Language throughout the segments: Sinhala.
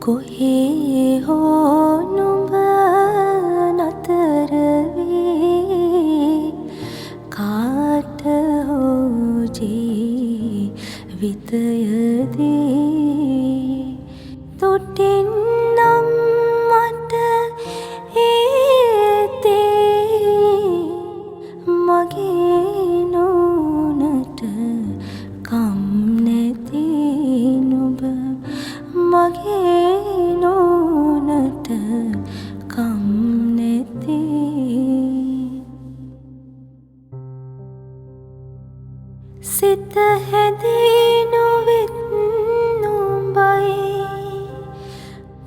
කොහේ හෝ නුඹ නතර වී කාට හෝ ජීවිතයදී තොටින් නම් මට ඒතේ මගේ නොනට කම් නැති නුඹ මගේ නොනට කම් නැති සිත හැදී නොවෙත් නුඹයි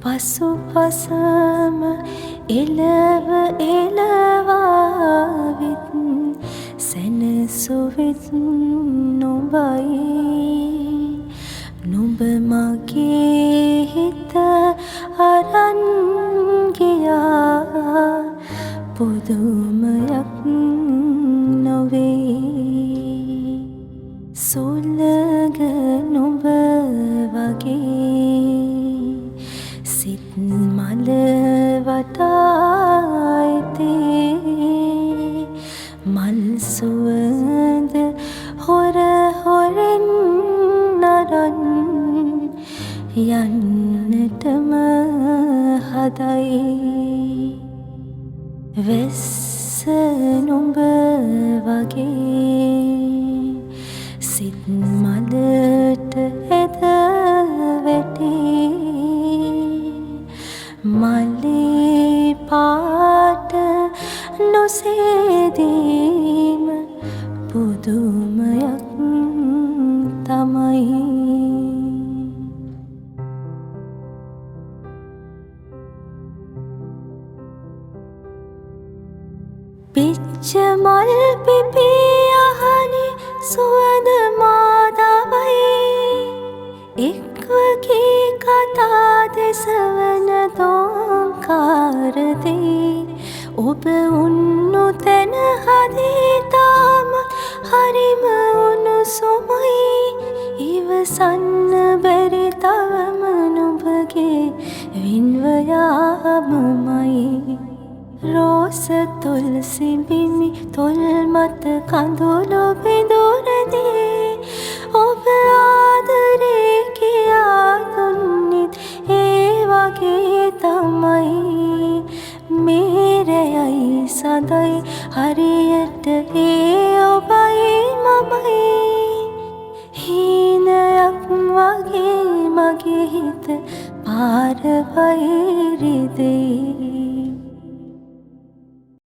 පසු පසම එලව එලවාවිත් සැනසුවිත් නුඹයි නුඹ මගේ හිත අරන් ගියා පුදුමයක් නොවේ සුළඟ නුඹ වගේ සිත් මල වටායිතේ මල් සුවඳ හොර හොරෙන් නරන් යන්නටම හදයි වෙස්ස නුඹ වගේ සිත් මලට ඇද වැටේ මලේ පාට නොසේදීම පුදුමයක් තමයි පිච්ච මල් පිපී අහනේ සුවඳ මාදවයි එක්වගේ කතා දෙසවන දෝංකාරදී ඔබ උන්නු තැන හදේ තාම හරිම උණුසුමයි ඉවසන්න බැරි තවම නුඹගේ වින්ව යාමමයි රෝස තොල් සිඹිමි තොල් මත කඳුළු බිඳුරදී ඔබ ආදරේ කියා දුන්නෙත් ඒ වගේ තමයි මේරයයි සඳයි හරියට ඒ ඔබයි මමයි හීනයක් වගේ මගේ හිත පාර වෛරිදේ